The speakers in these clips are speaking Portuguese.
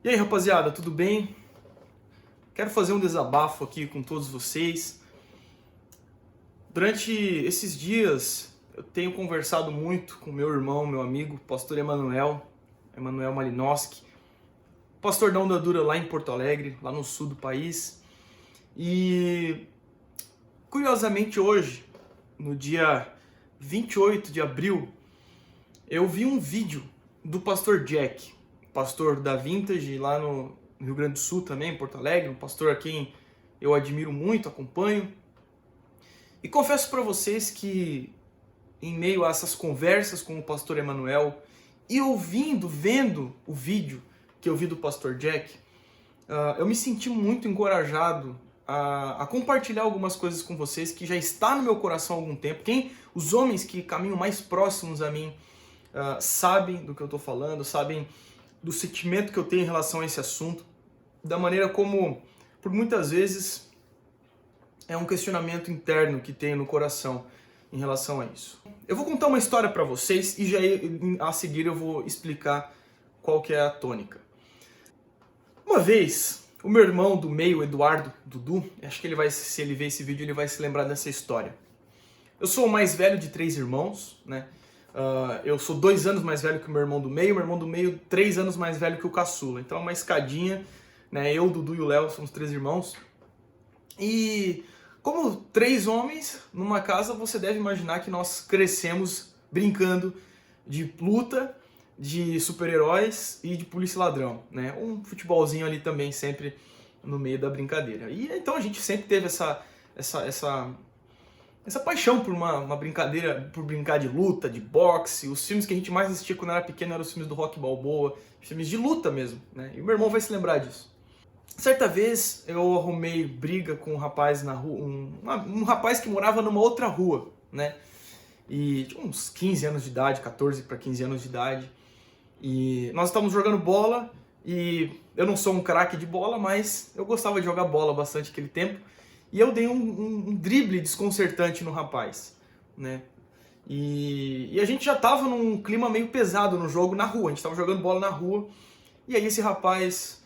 E aí, rapaziada, tudo bem? Quero fazer um desabafo aqui com todos vocês. Durante esses dias, eu tenho conversado muito com meu irmão, meu amigo, pastor Emanuel Malinowski, pastor da Onda Dura lá em Porto Alegre, lá no sul do país. E, curiosamente, hoje, no dia 28 de abril, eu vi um vídeo do pastor Jack, pastor da Vintage, lá no Rio Grande do Sul também, em Porto Alegre, um pastor a quem eu admiro muito, acompanho. E confesso para vocês que, em meio a essas conversas com o pastor Emanuel e vendo o vídeo que eu vi do pastor Jack, eu me senti muito encorajado a compartilhar algumas coisas com vocês que já está no meu coração há algum tempo. Os homens que caminham mais próximos a mim sabem do que eu estou falando, sabem do sentimento que eu tenho em relação a esse assunto, da maneira como, por muitas vezes, é um questionamento interno que tenho no coração em relação a isso. Eu vou contar uma história para vocês e já a seguir eu vou explicar qual que é a tônica. Uma vez, o meu irmão do meio, Eduardo, Dudu, acho que se ele ver esse vídeo, ele vai se lembrar dessa história. Eu sou o mais velho de 3 irmãos, né? Eu sou 2 anos mais velho que o meu irmão do meio 3 anos mais velho que o caçula. Então, uma escadinha, né? Eu, o Dudu e o Léo somos 3 irmãos. E como 3 homens numa casa, você deve imaginar que nós crescemos brincando de luta, de super-heróis e de polícia e ladrão, né? Um futebolzinho ali também sempre no meio da brincadeira. E então a gente sempre teve essa paixão por uma brincadeira, por brincar de luta, de boxe. Os filmes que a gente mais assistia quando era pequeno eram os filmes do Rocky Balboa, filmes de luta mesmo, né? E o meu irmão vai se lembrar disso. Certa vez eu arrumei briga com um rapaz na rua, um rapaz que morava numa outra rua, né? E tinha uns 15 anos de idade, 14 para 15 anos de idade. E nós estávamos jogando bola e eu não sou um craque de bola, mas eu gostava de jogar bola bastante naquele tempo. E eu dei um drible desconcertante no rapaz, né? E a gente já tava num clima meio pesado no jogo na rua, a gente tava jogando bola na rua. E aí esse rapaz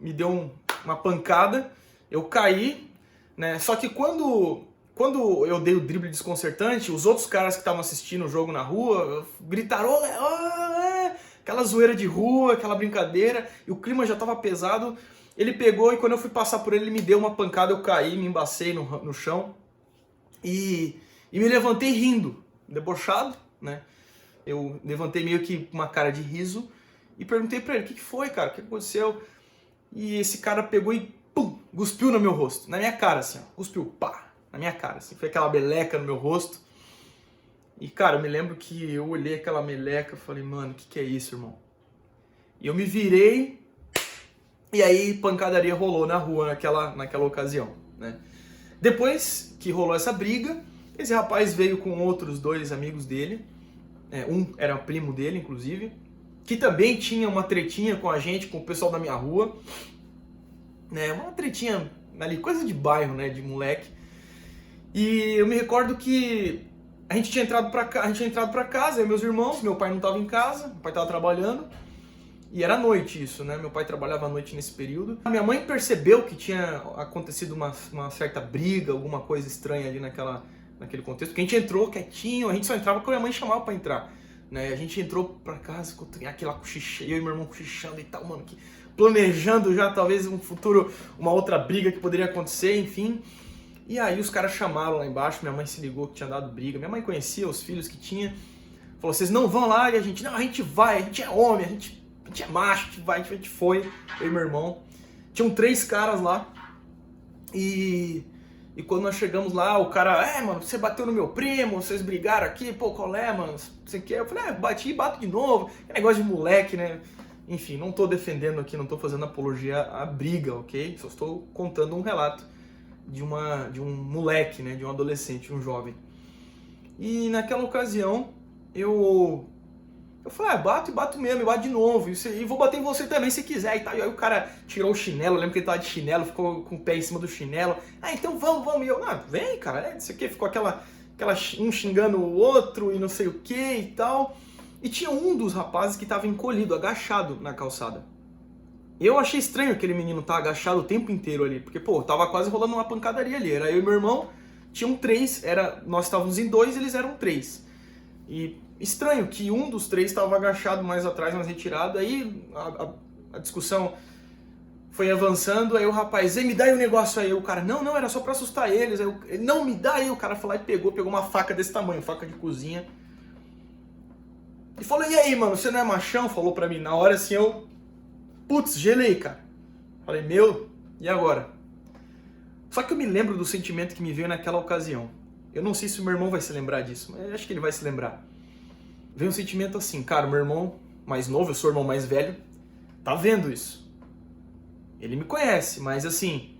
me deu uma pancada, eu caí, né? Só que quando eu dei o drible desconcertante, os outros caras que estavam assistindo o jogo na rua gritaram, aquela zoeira de rua, aquela brincadeira, e o clima já estava pesado. Ele pegou e quando eu fui passar por ele me deu uma pancada, eu caí, me embacei no chão e me levantei rindo, debochado, né? Eu levantei meio que com uma cara de riso e perguntei pra ele, o que foi, cara? O que aconteceu? E esse cara pegou e pum, cuspiu no meu rosto, na minha cara, assim, ó, cuspiu, pá, na minha cara, assim, foi aquela meleca no meu rosto. E, cara, eu me lembro que eu olhei aquela meleca e falei, mano, o que é isso, irmão? E eu me virei e aí pancadaria rolou na rua naquela ocasião, né? Depois que rolou essa briga, esse rapaz veio com outros 2 amigos dele, um era primo dele, inclusive, que também tinha uma tretinha com a gente, com o pessoal da minha rua, né? Uma tretinha ali, coisa de bairro, né? De moleque. E eu me recordo que a gente tinha entrado pra casa, eu e meus irmãos, meu pai não estava em casa, meu pai estava trabalhando, e era noite isso, né? Meu pai trabalhava à noite nesse período. A minha mãe percebeu que tinha acontecido uma certa briga, alguma coisa estranha ali naquele contexto, porque a gente entrou quietinho, a gente só entrava quando a minha mãe chamava pra entrar, né? A gente entrou pra casa, aquela cochicha, eu e meu irmão cochichando e tal, mano, planejando já talvez um futuro, uma outra briga que poderia acontecer, enfim. E aí os caras chamaram lá embaixo, minha mãe se ligou que tinha dado briga, minha mãe conhecia os filhos que tinha, falou, vocês não vão lá? E a gente, não, a gente vai, a gente é homem, a gente é macho, a gente foi, eu e meu irmão. Tinham 3 caras lá, e quando nós chegamos lá, o cara, mano, você bateu no meu primo, vocês brigaram aqui, pô, qual é, mano, você quer? Eu falei, bati e bato de novo, é negócio de moleque, né? Enfim, não tô defendendo aqui, não tô fazendo apologia à briga, ok? Só estou contando um relato de um moleque, né, de um adolescente, um jovem. E naquela ocasião, eu falei, bato e bato mesmo, e bato de novo, e vou bater em você também se quiser e tal. E aí o cara tirou o chinelo, eu lembro que ele tava de chinelo, ficou com o pé em cima do chinelo. Então vamos. E eu, vem, cara, isso aqui. Ficou um xingando o outro e não sei o que e tal. E tinha um dos rapazes que tava encolhido, agachado na calçada. Eu achei estranho aquele menino estar agachado o tempo inteiro ali, porque, pô, tava quase rolando uma pancadaria ali. Era eu e meu irmão, tinham 3, nós estávamos em 2, eles eram 3. E estranho que um dos 3 estava agachado mais atrás, mais retirado. Aí a discussão foi avançando, aí o rapaz, me dá aí o negócio aí. O cara, não, era só pra assustar eles. Aí não, me dá aí. O cara foi lá e pegou uma faca desse tamanho, faca de cozinha. E falou, e aí, mano, você não é machão? Falou pra mim. Na hora assim eu, putz, gelei, cara. Falei, meu, e agora? Só que eu me lembro do sentimento que me veio naquela ocasião. Eu não sei se o meu irmão vai se lembrar disso, mas eu acho que ele vai se lembrar. Veio um sentimento assim, cara, meu irmão mais novo, eu sou o irmão mais velho, tá vendo isso. Ele me conhece, mas assim,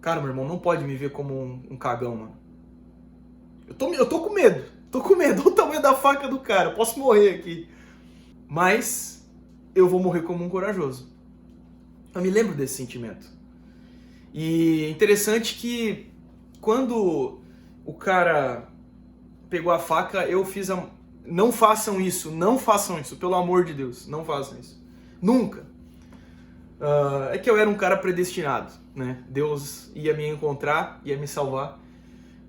cara, meu irmão não pode me ver como um cagão, mano. Eu tô com medo, olha o tamanho da faca do cara, eu posso morrer aqui. Mas eu vou morrer como um corajoso. Eu me lembro desse sentimento. E é interessante que quando o cara pegou a faca, eu fiz a... Não façam isso, pelo amor de Deus, não façam isso. Nunca. É que eu era um cara predestinado, né? Deus ia me encontrar, ia me salvar.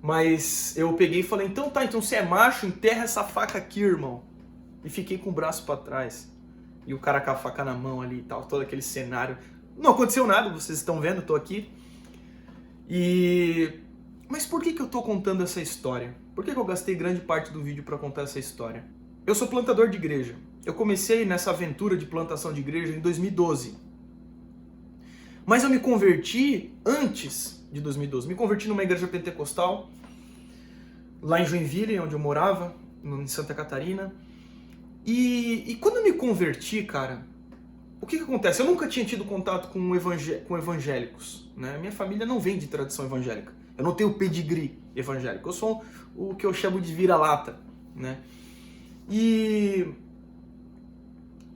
Mas eu peguei e falei, então você é macho, enterra essa faca aqui, irmão. E fiquei com o braço pra trás. E o cara com a faca na mão ali e tal, todo aquele cenário. Não aconteceu nada, vocês estão vendo, eu tô aqui. Mas por que eu tô contando essa história? Por que eu gastei grande parte do vídeo pra contar essa história? Eu sou plantador de igreja. Eu comecei nessa aventura de plantação de igreja em 2012. Mas eu me converti antes de 2012. Me converti numa igreja pentecostal, lá em Joinville, onde eu morava, em Santa Catarina. E quando eu me converti, cara, o que acontece? Eu nunca tinha tido contato com evangélicos, né? Minha família não vem de tradição evangélica. Eu não tenho pedigree evangélico. Eu sou o que eu chamo de vira-lata, né? E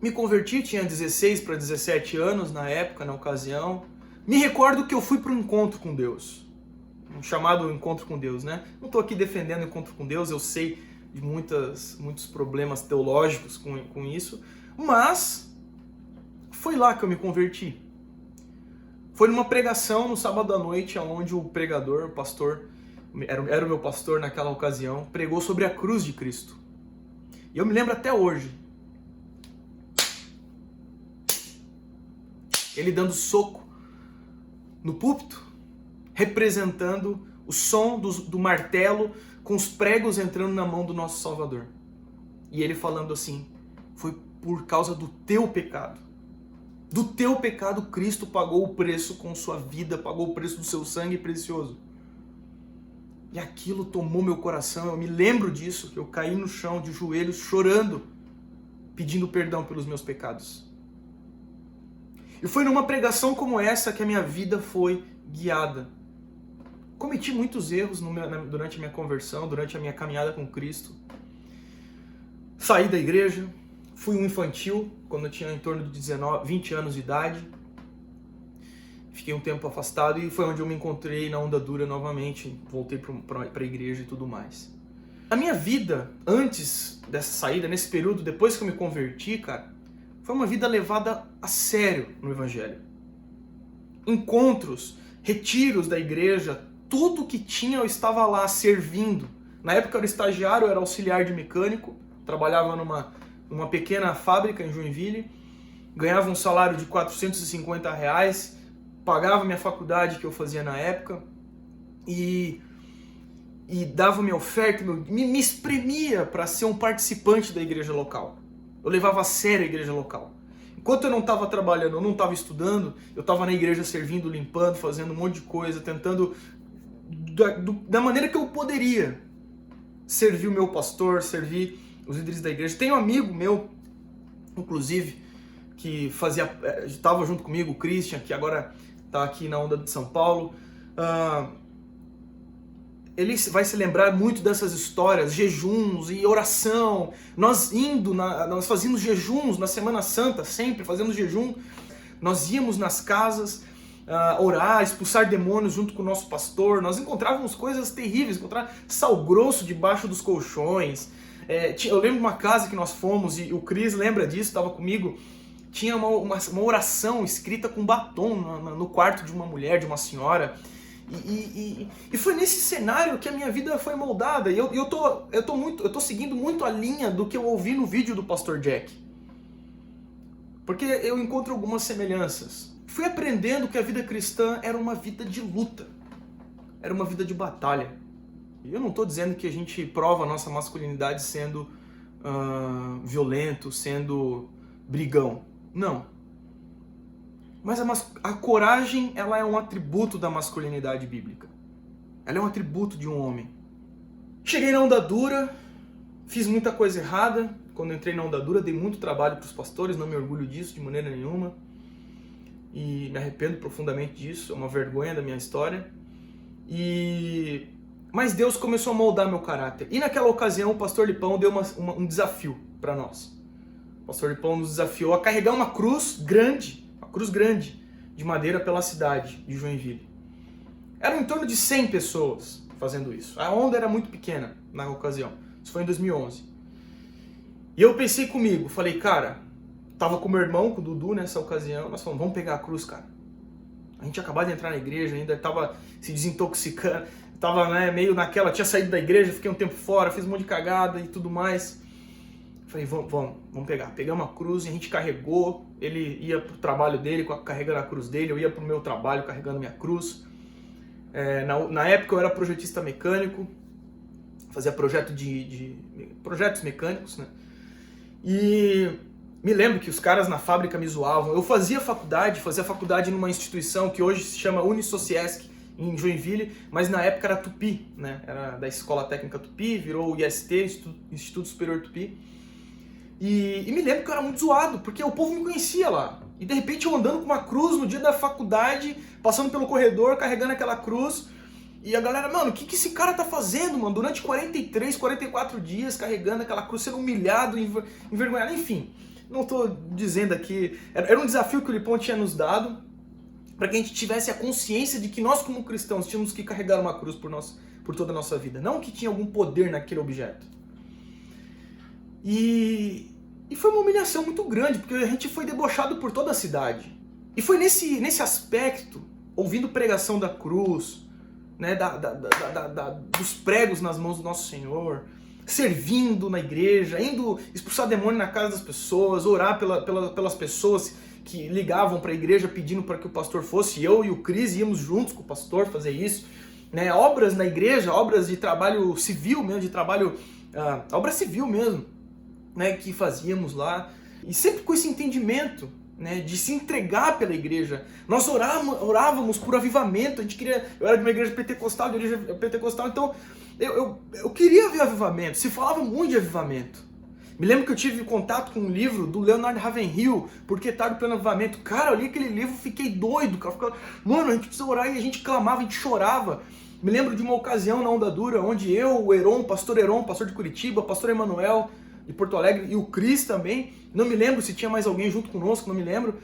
me converti, tinha 16 para 17 anos na época, na ocasião. Me recordo que eu fui para um encontro com Deus. Um chamado encontro com Deus, né? Não estou aqui defendendo o encontro com Deus, eu sei de muitos problemas teológicos com isso, mas foi lá que eu me converti. Foi numa pregação no sábado à noite, onde o pregador, o pastor, era o meu pastor naquela ocasião, pregou sobre a cruz de Cristo. E eu me lembro até hoje. Ele dando soco no púlpito, representando o som do martelo com os pregos entrando na mão do nosso Salvador. E ele falando assim, foi por causa do teu pecado. Do teu pecado, Cristo pagou o preço com sua vida, pagou o preço do seu sangue precioso. E aquilo tomou meu coração, eu me lembro disso, que eu caí no chão de joelhos chorando, pedindo perdão pelos meus pecados. E foi numa pregação como essa que a minha vida foi guiada. Cometi muitos erros durante a minha conversão, durante a minha caminhada com Cristo. Saí da igreja, fui um infantil, quando eu tinha em torno de 20 anos de idade. Fiquei um tempo afastado e foi onde eu me encontrei na onda dura novamente. Voltei para a igreja e tudo mais. A minha vida, antes dessa saída, nesse período, depois que eu me converti, cara, foi uma vida levada a sério no Evangelho. Encontros, retiros da igreja, tudo que tinha eu estava lá servindo. Na época eu era estagiário, eu era auxiliar de mecânico, trabalhava numa pequena fábrica em Joinville, ganhava um salário de R$450, pagava minha faculdade que eu fazia na época e dava minha oferta, me espremia para ser um participante da igreja local. Eu levava a sério a igreja local. Enquanto eu não estava trabalhando, eu não estava estudando, eu estava na igreja servindo, limpando, fazendo um monte de coisa, tentando, da maneira que eu poderia, servir o meu pastor, servir os líderes da igreja. Tem um amigo meu, inclusive, que estava junto comigo, o Christian, que agora está aqui na onda de São Paulo. Ele vai se lembrar muito dessas histórias, jejuns e oração. Nós fazíamos jejuns na Semana Santa, sempre fazendo jejum. Nós íamos nas casas orar, expulsar demônios junto com o nosso pastor. Nós encontrávamos coisas terríveis, encontrar sal grosso debaixo dos colchões. Eu lembro de uma casa que nós fomos, e o Cris lembra disso, estava comigo. tinha uma oração escrita com batom no quarto de uma mulher, de uma senhora. E foi nesse cenário que a minha vida foi moldada. E eu tô seguindo muito a linha do que eu ouvi no vídeo do Pastor Jack. Porque eu encontro algumas semelhanças. Fui aprendendo que a vida cristã era uma vida de luta. Era uma vida de batalha. E eu não estou dizendo que a gente prova a nossa masculinidade sendo violento, sendo brigão. Não. Mas a coragem, ela é um atributo da masculinidade bíblica. Ela é um atributo de um homem. Cheguei na onda dura, fiz muita coisa errada. Quando entrei na onda dura, dei muito trabalho para os pastores, não me orgulho disso de maneira nenhuma. E me arrependo profundamente disso, é uma vergonha da minha história. Mas Deus começou a moldar meu caráter. E naquela ocasião o pastor Lipão deu um desafio para nós. O pastor Lipão nos desafiou a carregar uma cruz grande de madeira pela cidade de Joinville. Eram em torno de 100 pessoas fazendo isso. A onda era muito pequena na ocasião. Isso foi em 2011. E eu pensei comigo, falei, cara, tava com meu irmão, com o Dudu nessa ocasião, nós falamos, vamos pegar a cruz, cara. A gente acabou de entrar na igreja, ainda tava se desintoxicando, tava meio naquela, tinha saído da igreja, fiquei um tempo fora, fiz um monte de cagada e tudo mais. Falei, vamos pegar. Pegamos a cruz e a gente carregou, ele ia pro trabalho dele carregando a cruz dele, eu ia pro meu trabalho carregando minha cruz. Na época eu era projetista mecânico, fazia projetos mecânicos, né? E me lembro que os caras na fábrica me zoavam. Eu fazia faculdade numa instituição que hoje se chama Unisociesc, em Joinville, mas na época era Tupi, né? Era da Escola Técnica Tupi, virou o IST, Instituto Superior Tupi. E me lembro que eu era muito zoado, porque o povo me conhecia lá. E de repente eu andando com uma cruz no dia da faculdade, passando pelo corredor, carregando aquela cruz. E a galera, mano, o que esse cara tá fazendo, mano? Durante 43, 44 dias carregando aquela cruz, sendo humilhado, envergonhado, enfim. Não tô dizendo aqui... Era um desafio que o Lipão tinha nos dado, para que a gente tivesse a consciência de que nós, como cristãos, tínhamos que carregar uma cruz por toda a nossa vida. Não que tinha algum poder naquele objeto. E foi uma humilhação muito grande, porque a gente foi debochado por toda a cidade. E foi nesse aspecto, ouvindo pregação da cruz, né, dos pregos nas mãos do nosso Senhor, servindo na igreja, indo expulsar demônio na casa das pessoas, orar pelas pessoas que ligavam para a igreja pedindo para que o pastor fosse. Eu e o Cris íamos juntos com o pastor fazer isso. Né, obras na igreja, obras de trabalho civil mesmo, obra civil mesmo, né, que fazíamos lá. E sempre com esse entendimento, né, de se entregar pela igreja. Nós orávamos por avivamento. Eu era de uma igreja pentecostal, então eu queria ver avivamento. Se falava muito de avivamento. Me lembro que eu tive contato com um livro do Leonard Ravenhill, Porque Tarde pelo Avivamento. Cara, eu li aquele livro, fiquei doido, cara. Mano, a gente precisa orar, e a gente clamava, a gente chorava. Me lembro de uma ocasião na Onda Dura, onde eu, o Heron, pastor de Curitiba, pastor Emanuel de Porto Alegre e o Cris também, não me lembro se tinha mais alguém junto conosco, não me lembro.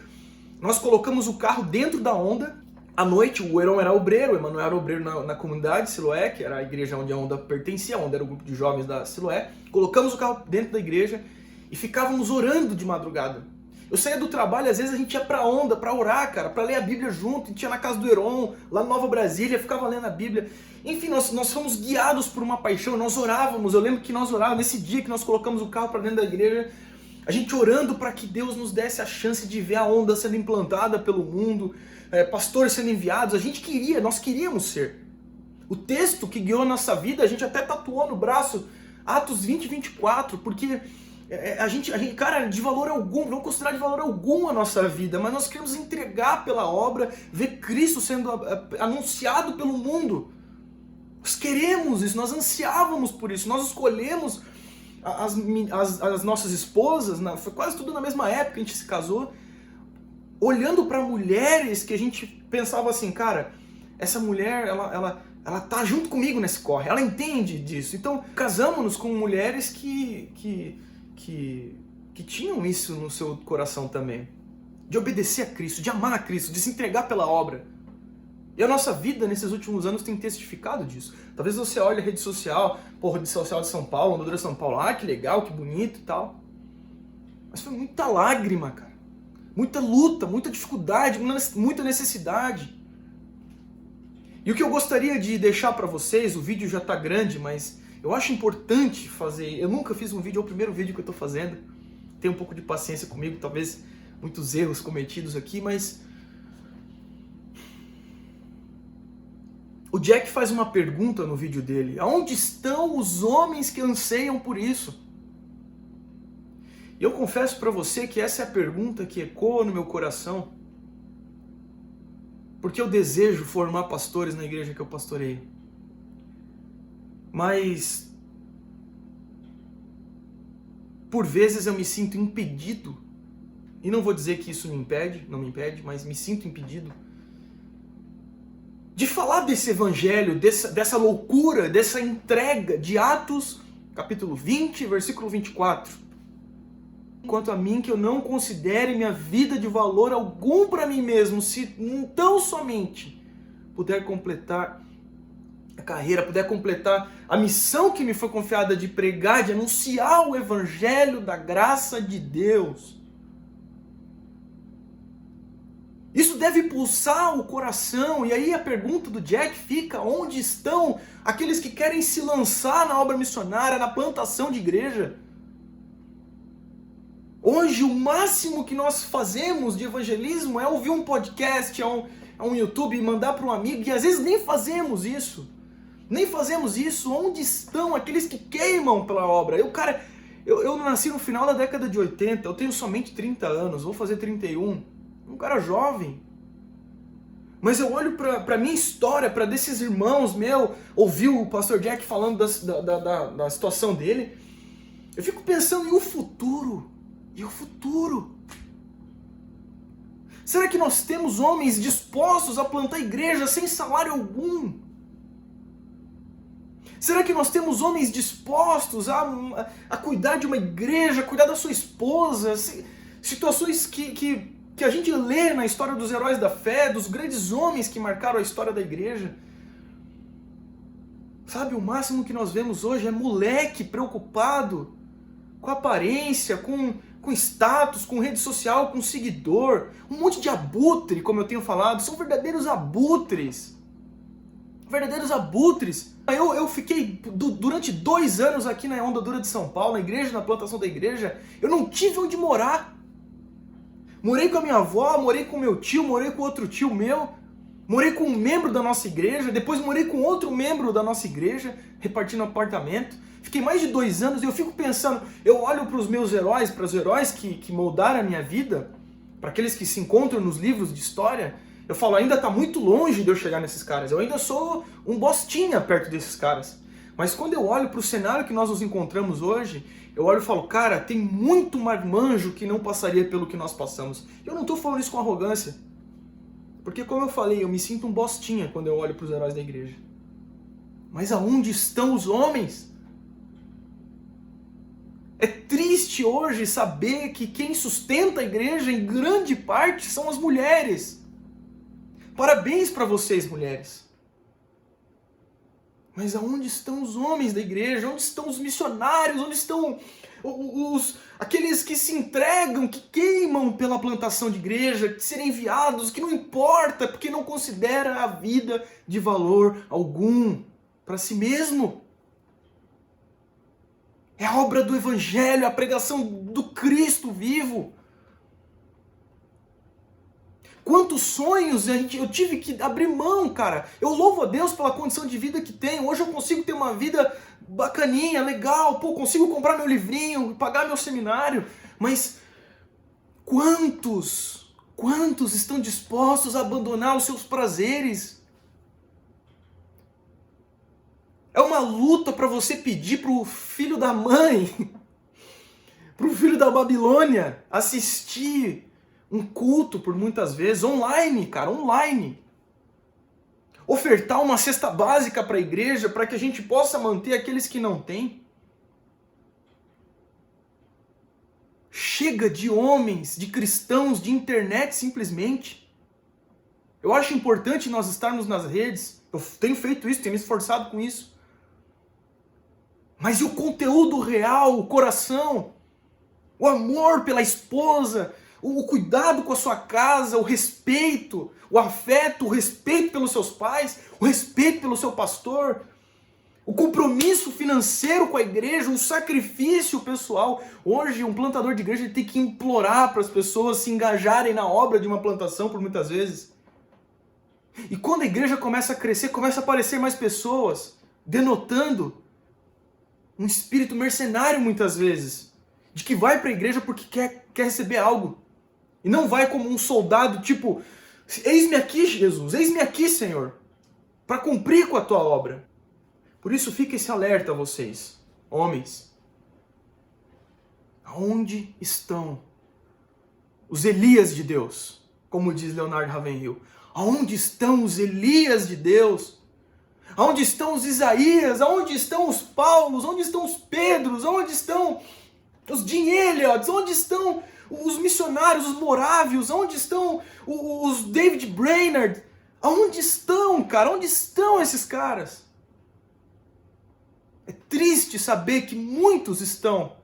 Nós colocamos o carro dentro da onda. À noite, o Heron era obreiro, o Emanuel era obreiro na comunidade Siloé, que era a igreja onde a onda pertencia, onde era o grupo de jovens da Siloé. Colocamos o carro dentro da igreja e ficávamos orando de madrugada. Eu saía do trabalho, às vezes a gente ia pra onda, pra orar, cara, pra ler a Bíblia junto. A gente ia na casa do Heron, lá no Nova Brasília, ficava lendo a Bíblia. Enfim, nós fomos guiados por uma paixão, nós orávamos. Eu lembro que nós orávamos, nesse dia que nós colocamos o carro pra dentro da igreja, a gente orando para que Deus nos desse a chance de ver a onda sendo implantada pelo mundo, pastores sendo enviados. Nós queríamos ser. O texto que guiou a nossa vida, a gente até tatuou no braço, Atos 20, 24, porque a gente, cara, de valor algum, não considerar de valor algum a nossa vida, mas nós queremos entregar pela obra, ver Cristo sendo anunciado pelo mundo. Nós queremos isso, nós ansiávamos por isso, nós escolhemos as nossas esposas, foi quase tudo na mesma época que a gente se casou, olhando para mulheres que a gente pensava assim, cara, essa mulher, ela tá junto comigo nesse corre, ela entende disso. Então, casamos-nos com mulheres que tinham isso no seu coração também, de obedecer a Cristo, de amar a Cristo, de se entregar pela obra. E a nossa vida nesses últimos anos tem testificado disso. Talvez você olhe a rede social, rede social de São Paulo, Onda Dura São Paulo, que legal, que bonito e tal. Mas foi muita lágrima, cara. muita luta, muita dificuldade, muita necessidade. E o que eu gostaria de deixar para vocês, o vídeo já está grande, mas eu acho importante fazer. Eu nunca fiz um vídeo, é o primeiro vídeo que eu estou fazendo. Tenha um pouco de paciência comigo, talvez muitos erros cometidos aqui, mas o Jack faz uma pergunta no vídeo dele: aonde estão os homens que anseiam por isso? E eu confesso para você que essa é a pergunta que ecoa no meu coração, porque eu desejo formar pastores na igreja que eu pastoreio. Mas por vezes eu me sinto impedido, e não vou dizer que isso não me impede, mas me sinto impedido de falar desse evangelho, dessa loucura, dessa entrega de Atos, capítulo 20, versículo 24. Quanto a mim, que eu não considere minha vida de valor algum para mim mesmo, se tão somente puder completar a carreira, puder completar a missão que me foi confiada de pregar, de anunciar o evangelho da graça de Deus. Isso deve pulsar o coração, e aí a pergunta do Jack fica: onde estão aqueles que querem se lançar na obra missionária, na plantação de igreja? Hoje o máximo que nós fazemos de evangelismo é ouvir um podcast, é um YouTube, mandar para um amigo, e às vezes nem fazemos isso. Nem fazemos isso. Onde estão aqueles que queimam pela obra? Eu nasci no final da década de 80, eu tenho somente 30 anos, vou fazer 31. Um cara jovem. Mas eu olho para a minha história, para desses irmãos ouvi o pastor Jack falando da situação dele, eu fico pensando, e o futuro? E o futuro? Será que nós temos homens dispostos a plantar igreja sem salário algum? Será que nós temos homens dispostos a cuidar de uma igreja, a cuidar da sua esposa? Situações que a gente lê na história dos heróis da fé, dos grandes homens que marcaram a história da igreja. Sabe, o máximo que nós vemos hoje é moleque preocupado com aparência, com status, com rede social, com seguidor, um monte de abutre, como eu tenho falado, são verdadeiros abutres. Verdadeiros abutres. Eu fiquei durante 2 anos aqui na Onda Dura de São Paulo, na igreja, na plantação da igreja, eu não tive onde morar. Morei com a minha avó, morei com meu tio, morei com outro tio meu, morei com um membro da nossa igreja, depois morei com outro membro da nossa igreja, repartindo apartamento. Fiquei mais de 2 anos e eu fico pensando, eu olho para os meus heróis, para os heróis que moldaram a minha vida, para aqueles que se encontram nos livros de história, eu falo, ainda está muito longe de eu chegar nesses caras, eu ainda sou um bostinha perto desses caras. Mas quando eu olho para o cenário que nós nos encontramos hoje, eu olho e falo, cara, tem muito marmanjo que não passaria pelo que nós passamos. Eu não estou falando isso com arrogância, porque como eu falei, eu me sinto um bostinha quando eu olho para os heróis da igreja. Mas aonde estão os homens? É triste hoje saber que quem sustenta a igreja, em grande parte, são as mulheres. Parabéns para vocês, mulheres. Mas aonde estão os homens da igreja? Onde estão os missionários? Onde estão aqueles que se entregam, que queimam pela plantação de igreja, que serem enviados, que não importa, porque não considera a vida de valor algum para si mesmo? É a obra do evangelho, a pregação do Cristo vivo. Quantos sonhos eu tive que abrir mão, cara. Eu louvo a Deus pela condição de vida que tenho. Hoje eu consigo ter uma vida bacaninha, legal. Pô, consigo comprar meu livrinho, pagar meu seminário. Mas quantos estão dispostos a abandonar os seus prazeres? É uma luta para você pedir pro filho da mãe, pro filho da Babilônia, assistir um culto por muitas vezes, online, cara, online. Ofertar uma cesta básica para a igreja para que a gente possa manter aqueles que não têm. Chega de homens, de cristãos, de internet simplesmente. Eu acho importante nós estarmos nas redes, eu tenho feito isso, tenho me esforçado com isso. Mas e o conteúdo real, o coração, o amor pela esposa, o cuidado com a sua casa, o respeito, o afeto, o respeito pelos seus pais, o respeito pelo seu pastor, o compromisso financeiro com a igreja, o sacrifício pessoal. Hoje, um plantador de igreja tem que implorar para as pessoas se engajarem na obra de uma plantação por muitas vezes. E quando a igreja começa a crescer, começa a aparecer mais pessoas, denotando um espírito mercenário muitas vezes, de que vai para a igreja porque quer receber algo. E não vai como um soldado tipo, eis-me aqui, Jesus, eis-me aqui, Senhor, para cumprir com a tua obra. Por isso fica esse alerta a vocês, homens. Aonde estão os Elias de Deus? Como diz Leonard Ravenhill. Aonde estão os Elias de Deus? Aonde estão os Isaías? Aonde estão os Paulos? Onde estão os Pedros? Onde estão os Jim Elliot? Onde estão os missionários, os Morávios? Onde estão os David Brainerd? Aonde estão, cara? Onde estão esses caras? É triste saber que muitos estão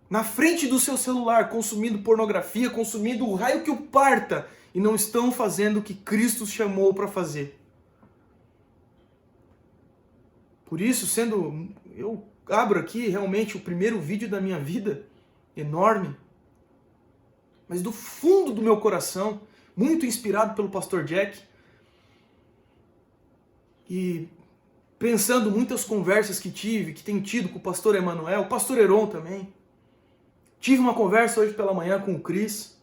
na frente do seu celular, consumindo pornografia, consumindo o raio que o parta, e não estão fazendo o que Cristo chamou para fazer. Por isso, eu abro aqui realmente o primeiro vídeo da minha vida, enorme, mas do fundo do meu coração, muito inspirado pelo pastor Jack, e pensando muitas conversas que tenho tido com o pastor Emanuel, o pastor Heron também. Tive uma conversa hoje pela manhã com o Cris,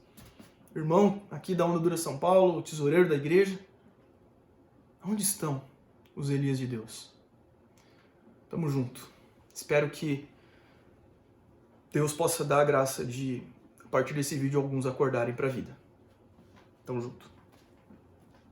irmão aqui da Onda Dura São Paulo, o tesoureiro da igreja. Onde estão os Elias de Deus? Tamo junto. Espero que Deus possa dar a graça de, a partir desse vídeo, alguns acordarem para a vida. Tamo junto.